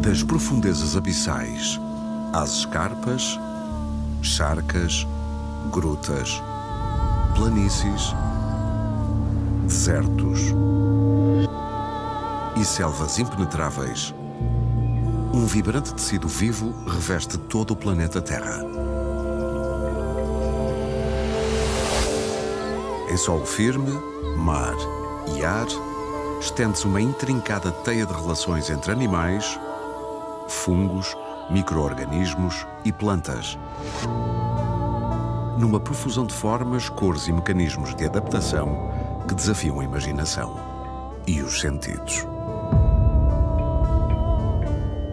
Das profundezas abissais às escarpas, charcas, grutas, planícies, desertos e selvas impenetráveis, um vibrante tecido vivo reveste todo o planeta Terra. Em solo firme, mar e ar, estende-se uma intrincada teia de relações entre animais, fungos, micro-organismos e plantas. Numa profusão de formas, cores e mecanismos de adaptação que desafiam a imaginação e os sentidos.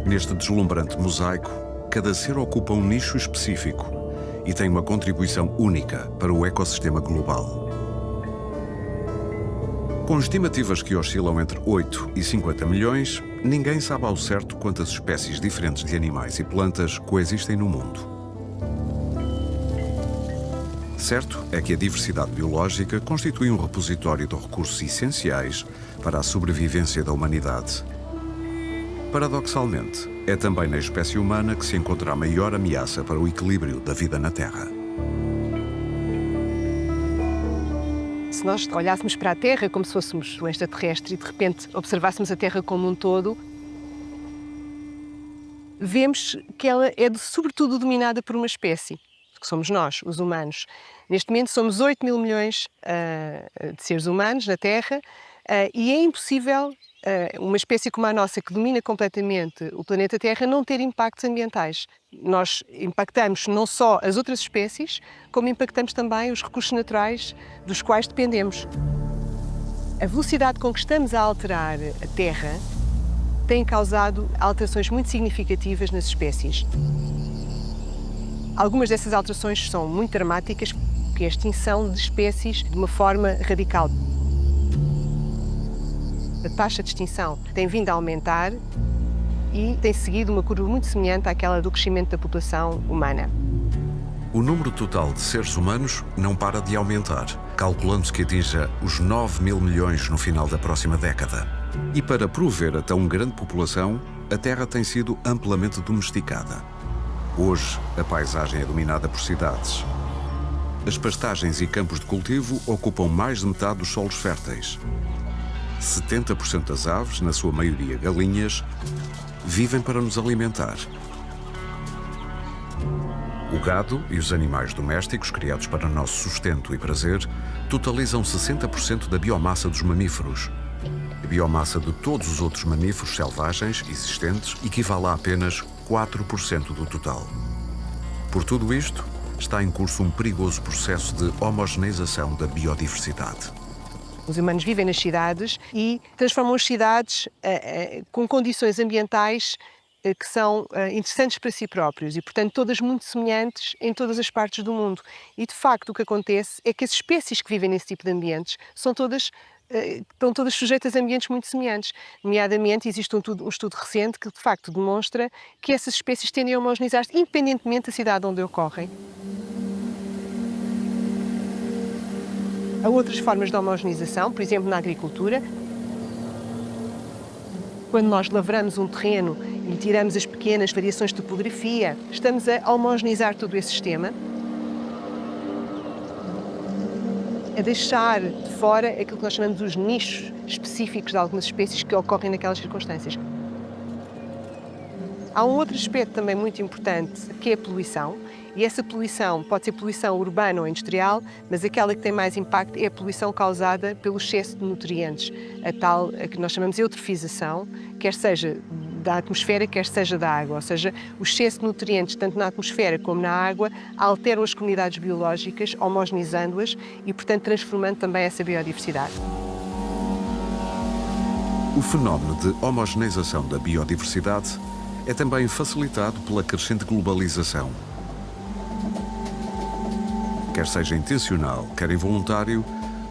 Neste deslumbrante mosaico, cada ser ocupa um nicho específico e tem uma contribuição única para o ecossistema global. Com estimativas que oscilam entre 8 e 50 milhões, ninguém sabe ao certo quantas espécies diferentes de animais e plantas coexistem no mundo. Certo é que a diversidade biológica constitui um repositório de recursos essenciais para a sobrevivência da humanidade. Paradoxalmente, é também na espécie humana que se encontra a maior ameaça para o equilíbrio da vida na Terra. Se nós olhássemos para a Terra como se fôssemos um extraterrestre e de repente observássemos a Terra como um todo, vemos que ela é sobretudo dominada por uma espécie, que somos nós, os humanos. Neste momento somos 8 mil milhões de seres humanos na Terra e é impossível uma espécie como a nossa, que domina completamente o planeta Terra, não ter impactos ambientais. Nós impactamos não só as outras espécies, como impactamos também os recursos naturais dos quais dependemos. A velocidade com que estamos a alterar a Terra tem causado alterações muito significativas nas espécies. Algumas dessas alterações são muito dramáticas, que é a extinção de espécies de uma forma radical. A taxa de extinção tem vindo a aumentar e tem seguido uma curva muito semelhante àquela do crescimento da população humana. O número total de seres humanos não para de aumentar, calculando-se que atinja os 9 mil milhões no final da próxima década. E para prover a tão grande população, a Terra tem sido amplamente domesticada. Hoje, a paisagem é dominada por cidades. As pastagens e campos de cultivo ocupam mais de metade dos solos férteis. 70% das aves, na sua maioria galinhas, vivem para nos alimentar. O gado e os animais domésticos, criados para nosso sustento e prazer, totalizam 60% da biomassa dos mamíferos. A biomassa de todos os outros mamíferos selvagens existentes equivale a apenas 4% do total. Por tudo isto, está em curso um perigoso processo de homogeneização da biodiversidade. Os humanos vivem nas cidades e transformam as cidades com condições ambientais que são interessantes para si próprios e, portanto, todas muito semelhantes em todas as partes do mundo. E, de facto, o que acontece é que as espécies que vivem nesse tipo de ambientes estão todas sujeitas a ambientes muito semelhantes. Nomeadamente, existe um estudo recente que, de facto, demonstra que essas espécies tendem a homogeneizar-se independentemente da cidade onde ocorrem. Há outras formas de homogeneização, por exemplo, na agricultura. Quando nós lavramos um terreno e tiramos as pequenas variações de topografia, estamos a homogeneizar todo esse sistema, a deixar de fora aquilo que nós chamamos os nichos específicos de algumas espécies que ocorrem naquelas circunstâncias. Há um outro aspecto também muito importante, que é a poluição. E essa poluição pode ser poluição urbana ou industrial, mas aquela que tem mais impacto é a poluição causada pelo excesso de nutrientes, a que nós chamamos de eutrofização, quer seja da atmosfera, quer seja da água. Ou seja, o excesso de nutrientes, tanto na atmosfera como na água, alteram as comunidades biológicas, homogeneizando-as e, portanto, transformando também essa biodiversidade. O fenómeno de homogeneização da biodiversidade é também facilitado pela crescente globalização. Quer seja intencional, quer involuntário,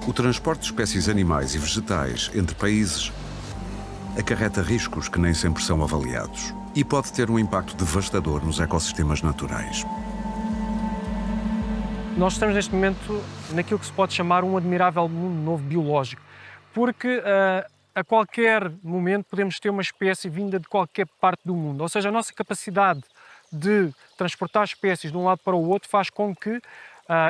o transporte de espécies animais e vegetais entre países acarreta riscos que nem sempre são avaliados e pode ter um impacto devastador nos ecossistemas naturais. Nós estamos neste momento naquilo que se pode chamar um admirável mundo novo biológico, porque a qualquer momento podemos ter uma espécie vinda de qualquer parte do mundo. Ou seja, a nossa capacidade de transportar espécies de um lado para o outro faz com que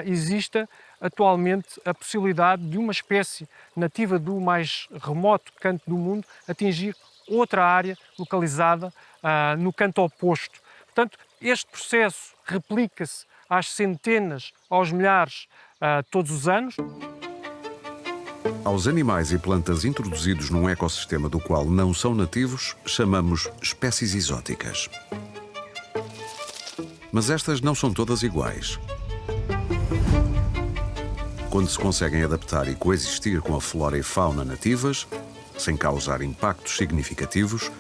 exista atualmente a possibilidade de uma espécie nativa do mais remoto canto do mundo atingir outra área localizada no canto oposto. Portanto, este processo replica-se às centenas, aos milhares, todos os anos. Aos animais e plantas introduzidos num ecossistema do qual não são nativos, chamamos espécies exóticas. Mas estas não são todas iguais. Quando se conseguem adaptar e coexistir com a flora e fauna nativas, sem causar impactos significativos,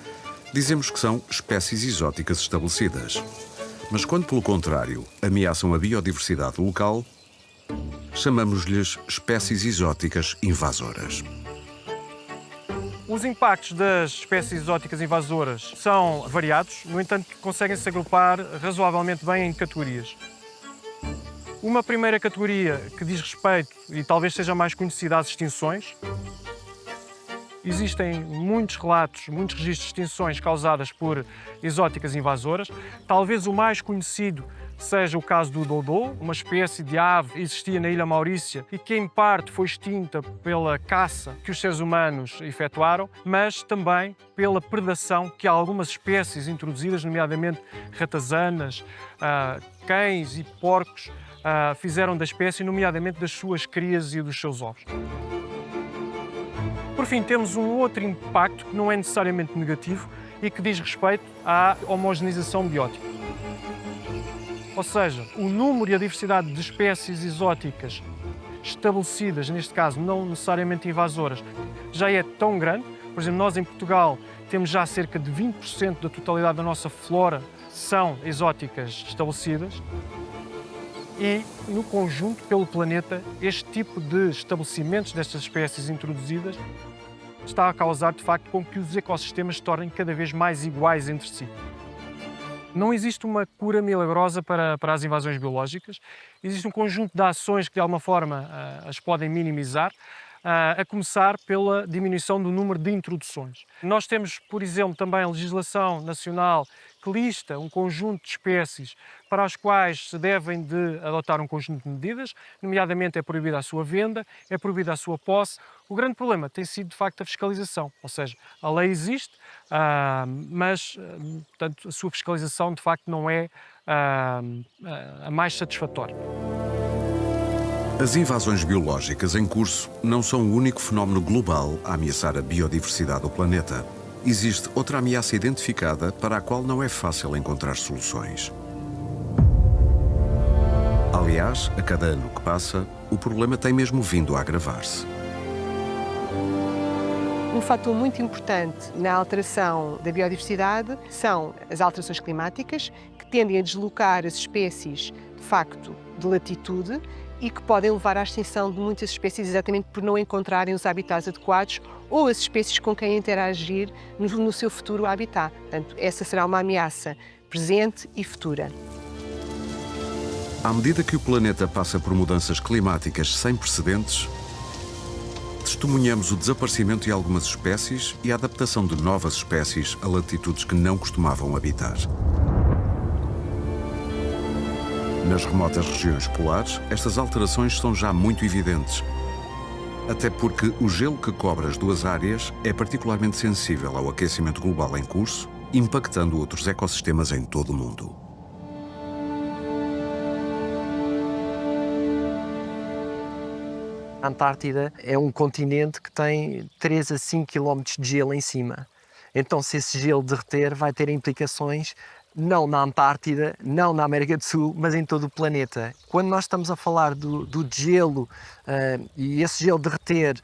dizemos que são espécies exóticas estabelecidas. Mas quando, pelo contrário, ameaçam a biodiversidade local, chamamos-lhes espécies exóticas invasoras. Os impactos das espécies exóticas invasoras são variados, no entanto, conseguem-se agrupar razoavelmente bem em categorias. Uma primeira categoria que diz respeito, e talvez seja mais conhecida, às extinções. Existem muitos relatos, muitos registros de extinções causadas por exóticas invasoras. Talvez o mais conhecido seja o caso do dodô, uma espécie de ave que existia na Ilha Maurícia e que, em parte, foi extinta pela caça que os seres humanos efetuaram, mas também pela predação que algumas espécies introduzidas, nomeadamente ratazanas, cães e porcos, fizeram da espécie, nomeadamente das suas crias e dos seus ovos. Por fim, temos um outro impacto que não é necessariamente negativo e que diz respeito à homogeneização biótica. Ou seja, o número e a diversidade de espécies exóticas estabelecidas, neste caso não necessariamente invasoras, já é tão grande. Por exemplo, nós em Portugal temos já cerca de 20% da totalidade da nossa flora são exóticas estabelecidas. E, no conjunto, pelo planeta, este tipo de estabelecimentos destas espécies introduzidas está a causar, de facto, com que os ecossistemas se tornem cada vez mais iguais entre si. Não existe uma cura milagrosa para as invasões biológicas. Existe um conjunto de ações que, de alguma forma, as podem minimizar, a começar pela diminuição do número de introduções. Nós temos, por exemplo, também a legislação nacional que lista um conjunto de espécies para as quais se devem de adotar um conjunto de medidas, nomeadamente é proibida a sua venda, é proibida a sua posse. O grande problema tem sido, de facto, a fiscalização, ou seja, a lei existe, mas, portanto, a sua fiscalização, de facto, não é a mais satisfatória. As invasões biológicas em curso não são o único fenómeno global a ameaçar a biodiversidade do planeta. Existe outra ameaça identificada para a qual não é fácil encontrar soluções. Aliás, a cada ano que passa, o problema tem mesmo vindo a agravar-se. Um fator muito importante na alteração da biodiversidade são as alterações climáticas, que tendem a deslocar as espécies, de facto, de latitude e que podem levar à extinção de muitas espécies exatamente por não encontrarem os habitats adequados ou as espécies com quem interagir no seu futuro habitat. Portanto, essa será uma ameaça presente e futura. À medida que o planeta passa por mudanças climáticas sem precedentes, testemunhamos o desaparecimento de algumas espécies e a adaptação de novas espécies a latitudes que não costumavam habitar. Nas remotas regiões polares, estas alterações são já muito evidentes, até porque o gelo que cobre as duas áreas é particularmente sensível ao aquecimento global em curso, impactando outros ecossistemas em todo o mundo. A Antártida é um continente que tem 3 a 5 km de gelo em cima. Então, se esse gelo derreter, vai ter implicações não na Antártida, não na América do Sul, mas em todo o planeta. Quando nós estamos a falar do gelo e esse gelo derreter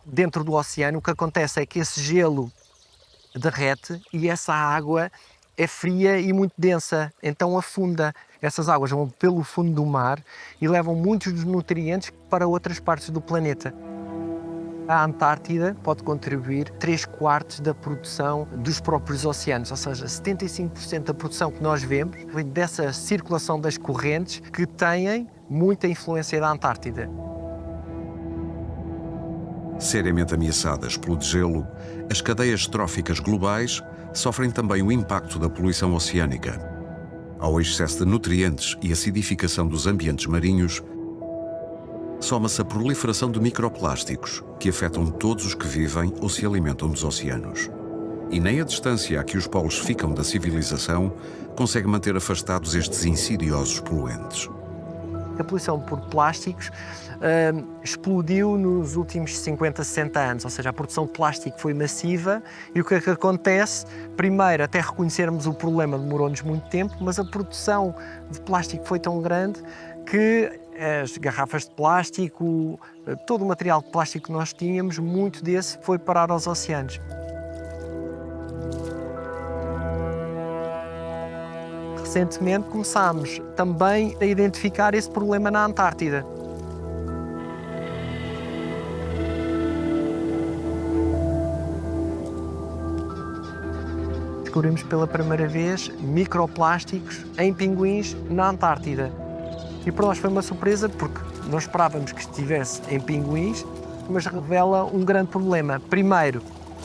dentro do oceano, o que acontece é que esse gelo derrete e essa água é fria e muito densa, então afunda. Essas águas vão pelo fundo do mar e levam muitos dos nutrientes para outras partes do planeta. A Antártida pode contribuir 3/4 da produção dos próprios oceanos, ou seja, 75% da produção que nós vemos vem dessa circulação das correntes que têm muita influência da Antártida. Seriamente ameaçadas pelo degelo, as cadeias tróficas globais sofrem também o impacto da poluição oceânica. Ao excesso de nutrientes e acidificação dos ambientes marinhos, soma-se a proliferação de microplásticos que afetam todos os que vivem ou se alimentam dos oceanos. E nem a distância a que os polos ficam da civilização consegue manter afastados estes insidiosos poluentes. A poluição por plásticos explodiu nos últimos 50, 60 anos, ou seja, a produção de plástico foi massiva e o que é que acontece? Primeiro, até reconhecermos o problema demorou-nos muito tempo, mas a produção de plástico foi tão grande que as garrafas de plástico, todo o material de plástico que nós tínhamos, muito desse foi parar aos oceanos. Recentemente começámos também a identificar esse problema na Antártida. Descobrimos pela primeira vez microplásticos em pinguins na Antártida. E para nós foi uma surpresa porque nós esperávamos que estivesse em pinguins, mas revela um grande problema. Primeiro,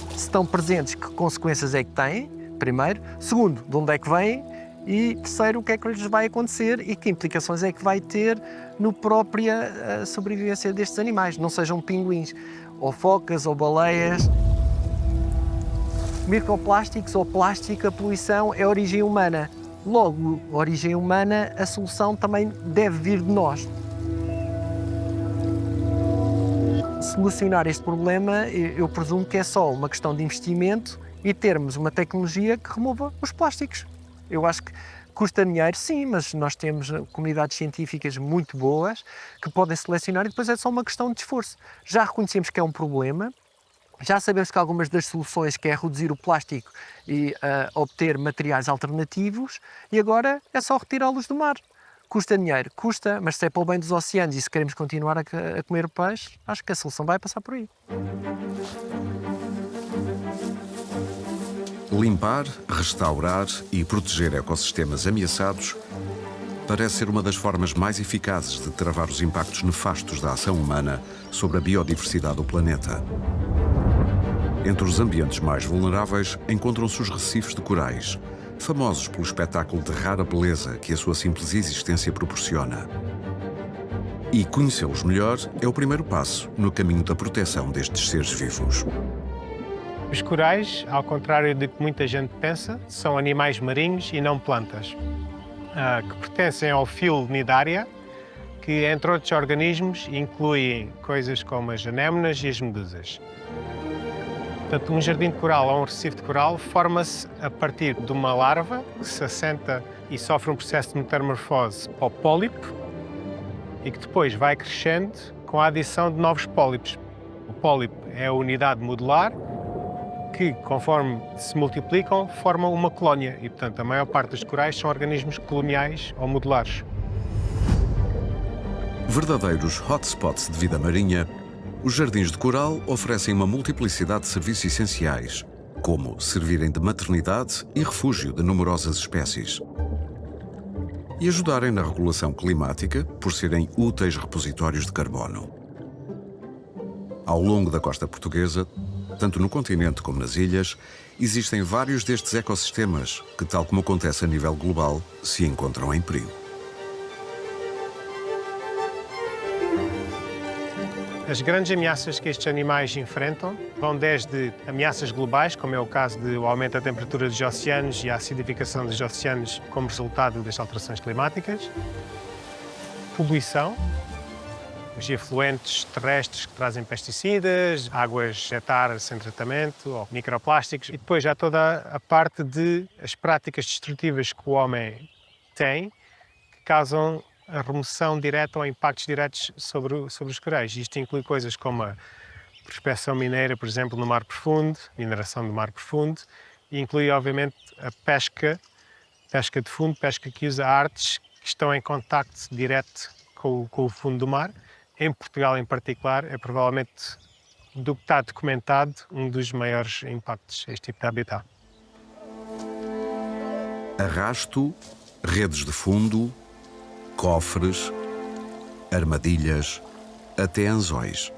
se estão presentes, que consequências é que têm? Primeiro. Segundo, de onde é que vêm? E terceiro, o que é que lhes vai acontecer e que implicações é que vai ter na própria sobrevivência destes animais, não sejam pinguins, ou focas, ou baleias. Microplásticos ou plástico, a poluição é origem humana. Logo, a origem humana, a solução também deve vir de nós. Solucionar este problema, eu presumo que é só uma questão de investimento e termos uma tecnologia que remova os plásticos. Eu acho que custa dinheiro, sim, mas nós temos comunidades científicas muito boas que podem selecionar e depois é só uma questão de esforço. Já reconhecemos que é um problema, já sabemos que algumas das soluções que é reduzir o plástico e obter materiais alternativos e agora é só retirá-los do mar. Custa dinheiro, custa, mas se é para o bem dos oceanos e se queremos continuar a comer peixe, acho que a solução vai passar por aí. Limpar, restaurar e proteger ecossistemas ameaçados parece ser uma das formas mais eficazes de travar os impactos nefastos da ação humana sobre a biodiversidade do planeta. Entre os ambientes mais vulneráveis encontram-se os recifes de corais, famosos pelo espetáculo de rara beleza que a sua simples existência proporciona. E conhecê-los melhor é o primeiro passo no caminho da proteção destes seres vivos. Os corais, ao contrário do que muita gente pensa, são animais marinhos e não plantas, que pertencem ao filo Cnidaria, que, entre outros organismos, incluem coisas como as anémonas e as medusas. Portanto, um jardim de coral ou um recife de coral forma-se a partir de uma larva que se assenta e sofre um processo de metamorfose para o pólipo e que depois vai crescendo com a adição de novos pólipos. O pólipo é a unidade modular que, conforme se multiplicam, formam uma colónia e, portanto, a maior parte dos corais são organismos coloniais ou modulares. Verdadeiros hotspots de vida marinha, os jardins de coral oferecem uma multiplicidade de serviços essenciais, como servirem de maternidade e refúgio de numerosas espécies. E ajudarem na regulação climática por serem úteis repositórios de carbono. Ao longo da costa portuguesa, tanto no continente como nas ilhas, existem vários destes ecossistemas que, tal como acontece a nível global, se encontram em perigo. As grandes ameaças que estes animais enfrentam vão desde ameaças globais, como é o caso do aumento da temperatura dos oceanos e a acidificação dos oceanos como resultado das alterações climáticas, poluição, os efluentes terrestres que trazem pesticidas, águas jetar sem tratamento, ou microplásticos, e depois já toda a parte de as práticas destrutivas que o homem tem, que causam a remoção direta ou impactos diretos sobre os corais. Isto inclui coisas como a prospecção mineira, por exemplo, no mar profundo, mineração do mar profundo, e inclui, obviamente, a pesca de fundo, pesca que usa artes que estão em contacto direto com o fundo do mar. Em Portugal, em particular, é provavelmente, do que está documentado, um dos maiores impactos a este tipo de habitat. Arrasto, redes de fundo, cofres, armadilhas, até anzóis.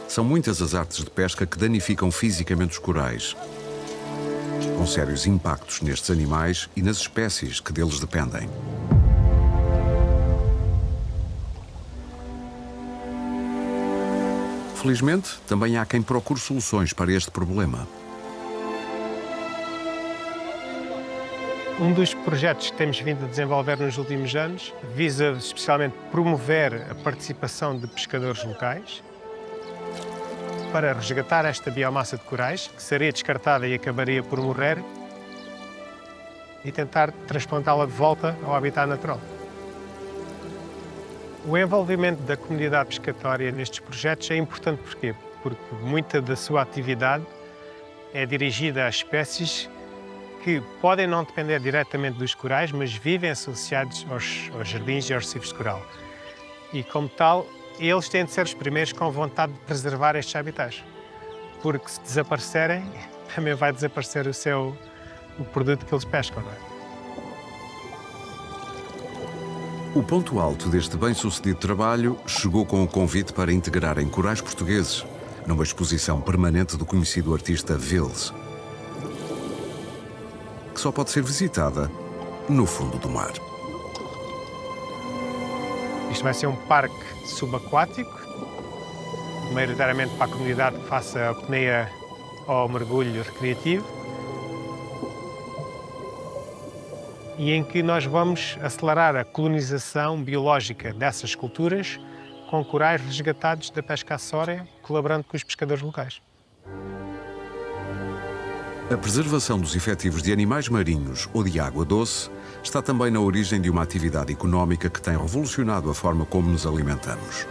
São muitas as artes de pesca que danificam fisicamente os corais, com sérios impactos nestes animais e nas espécies que deles dependem. Felizmente, também há quem procure soluções para este problema. Um dos projetos que temos vindo a desenvolver nos últimos anos visa especialmente promover a participação de pescadores locais para resgatar esta biomassa de corais, que seria descartada e acabaria por morrer, e tentar transplantá-la de volta ao habitat natural. O envolvimento da comunidade pescatória nestes projetos é importante porquê? Porque muita da sua atividade é dirigida a espécies que podem não depender diretamente dos corais, mas vivem associados aos jardins e aos recifes de coral. E, como tal, eles têm de ser os primeiros com vontade de preservar estes habitats. Porque se desaparecerem, também vai desaparecer o produto que eles pescam, não é? O ponto alto deste bem-sucedido trabalho chegou com o convite para integrarem corais portugueses numa exposição permanente do conhecido artista Vils, que só pode ser visitada no fundo do mar. Isto vai ser um parque subaquático, maioritariamente para a comunidade que faça a apneia ou mergulho recreativo, e em que nós vamos acelerar a colonização biológica dessas culturas com corais resgatados da pesca acessória, colaborando com os pescadores locais. A preservação dos efetivos de animais marinhos ou de água doce está também na origem de uma atividade económica que tem revolucionado a forma como nos alimentamos.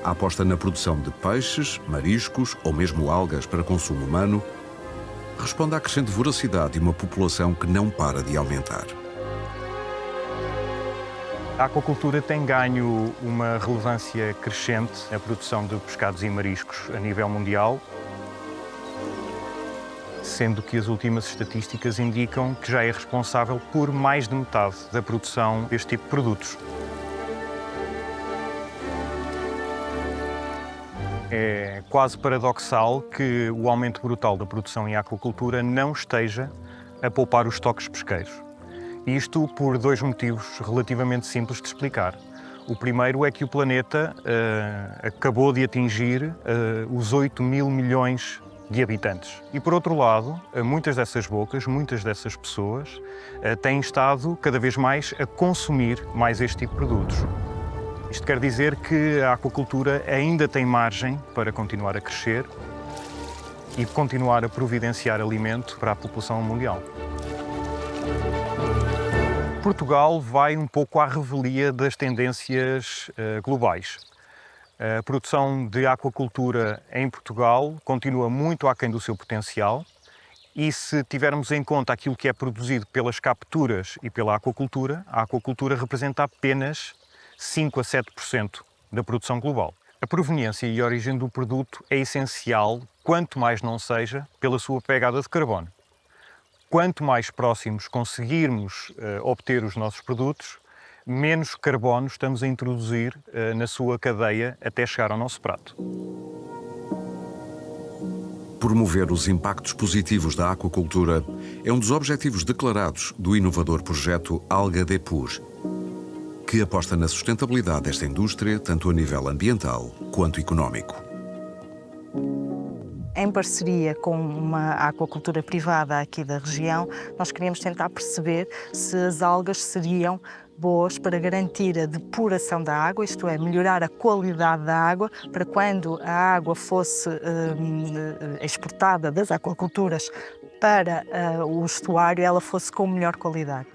A aposta na produção de peixes, mariscos ou mesmo algas para consumo humano responde à crescente voracidade de uma população que não para de aumentar. A aquacultura tem ganho uma relevância crescente na produção de pescados e mariscos a nível mundial, sendo que as últimas estatísticas indicam que já é responsável por mais de metade da produção deste tipo de produtos. É quase paradoxal que o aumento brutal da produção em aquacultura não esteja a poupar os estoques pesqueiros. Isto por dois motivos relativamente simples de explicar. O primeiro é que o planeta acabou de atingir os 8 mil milhões de habitantes. E, por outro lado, muitas dessas bocas, muitas dessas pessoas têm estado cada vez mais a consumir mais este tipo de produtos. Isto quer dizer que a aquacultura ainda tem margem para continuar a crescer e continuar a providenciar alimento para a população mundial. Portugal vai um pouco à revelia das tendências globais. A produção de aquacultura em Portugal continua muito aquém do seu potencial e, se tivermos em conta aquilo que é produzido pelas capturas e pela aquacultura, a aquacultura representa apenas 5 a 7% da produção global. A proveniência e a origem do produto é essencial, quanto mais não seja, pela sua pegada de carbono. Quanto mais próximos conseguirmos obter os nossos produtos, menos carbono estamos a introduzir na sua cadeia até chegar ao nosso prato. Promover os impactos positivos da aquacultura é um dos objetivos declarados do inovador projeto Alga Depur, que aposta na sustentabilidade desta indústria, tanto a nível ambiental quanto económico. Em parceria com uma aquacultura privada aqui da região, nós queríamos tentar perceber se as algas seriam boas para garantir a depuração da água, isto é, melhorar a qualidade da água, para quando a água fosse exportada das aquaculturas para o estuário, ela fosse com melhor qualidade.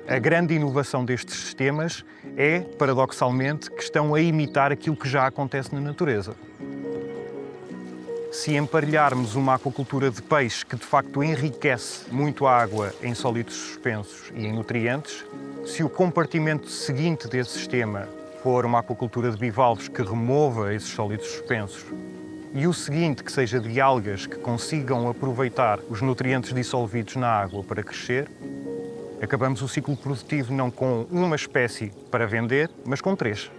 A grande inovação destes sistemas é, paradoxalmente, que estão a imitar aquilo que já acontece na natureza. Se emparelharmos uma aquacultura de peixe que de facto enriquece muito a água em sólidos suspensos e em nutrientes, se o compartimento seguinte desse sistema for uma aquacultura de bivalves que remova esses sólidos suspensos e o seguinte que seja de algas que consigam aproveitar os nutrientes dissolvidos na água para crescer, acabamos o ciclo produtivo não com uma espécie para vender, mas com 3.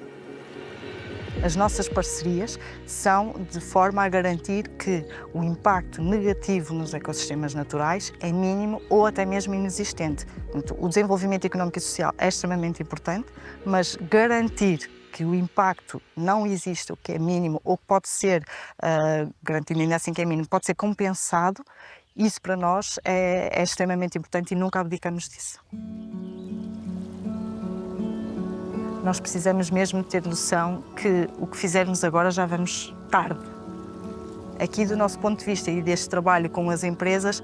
As nossas parcerias são de forma a garantir que o impacto negativo nos ecossistemas naturais é mínimo ou até mesmo inexistente. Portanto, o desenvolvimento económico e social é extremamente importante, mas garantir que o impacto não existe, o que é mínimo, ou pode ser, garantindo ainda assim que é mínimo, pode ser compensado, isso para nós é extremamente importante e nunca abdicamos disso. Nós precisamos mesmo ter noção que o que fizermos agora já vamos tarde. Aqui, do nosso ponto de vista e deste trabalho com as empresas,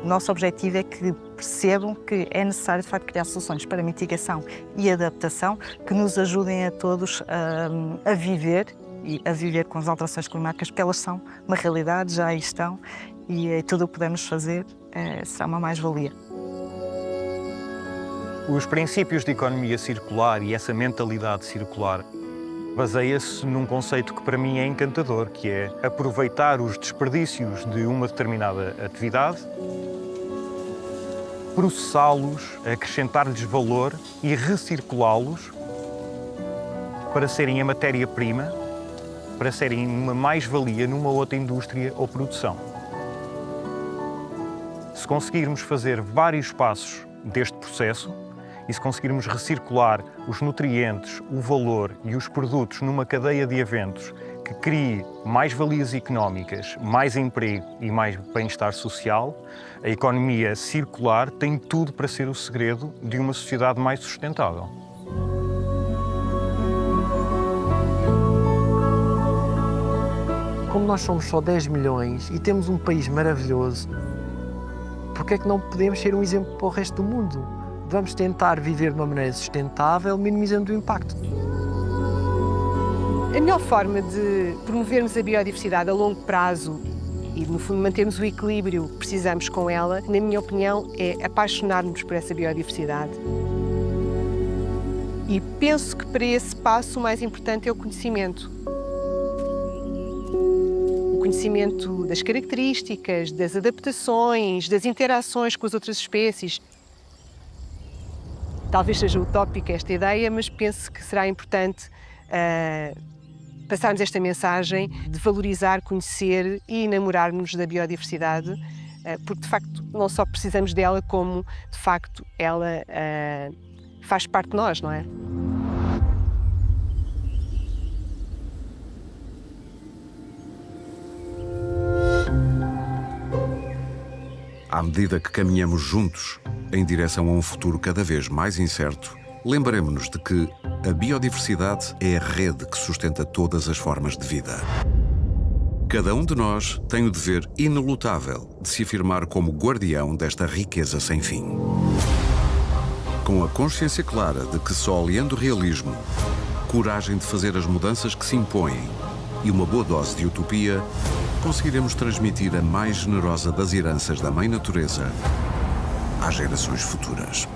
o nosso objetivo é que percebam que é necessário, de facto, criar soluções para mitigação e adaptação que nos ajudem a todos a viver e a viver com as alterações climáticas, porque elas são uma realidade, já aí estão, e tudo o que pudermos fazer será uma mais-valia. Os princípios de economia circular e essa mentalidade circular baseia-se num conceito que para mim é encantador, que é aproveitar os desperdícios de uma determinada atividade, processá-los, acrescentar-lhes valor e recirculá-los para serem a matéria-prima, para serem uma mais-valia numa outra indústria ou produção. Se conseguirmos fazer vários passos deste processo, e se conseguirmos recircular os nutrientes, o valor e os produtos numa cadeia de eventos que crie mais valias económicas, mais emprego e mais bem-estar social, a economia circular tem tudo para ser o segredo de uma sociedade mais sustentável. Como nós somos só 10 milhões e temos um país maravilhoso, por que é que não podemos ser um exemplo para o resto do mundo? Vamos tentar viver de uma maneira sustentável, minimizando o impacto. A melhor forma de promovermos a biodiversidade a longo prazo e, no fundo, mantermos o equilíbrio que precisamos com ela, na minha opinião, é apaixonar-nos por essa biodiversidade. E penso que para esse passo o mais importante é o conhecimento. O conhecimento das características, das adaptações, das interações com as outras espécies. Talvez seja utópica esta ideia, mas penso que será importante passarmos esta mensagem de valorizar, conhecer e enamorar-nos da biodiversidade, porque de facto não só precisamos dela, como de facto ela faz parte de nós, não é? À medida que caminhamos juntos em direção a um futuro cada vez mais incerto, lembremos-nos de que a biodiversidade é a rede que sustenta todas as formas de vida. Cada um de nós tem o dever inelutável de se afirmar como guardião desta riqueza sem fim. Com a consciência clara de que só aliando realismo, coragem de fazer as mudanças que se impõem e uma boa dose de utopia, conseguiremos transmitir a mais generosa das heranças da Mãe Natureza às gerações futuras.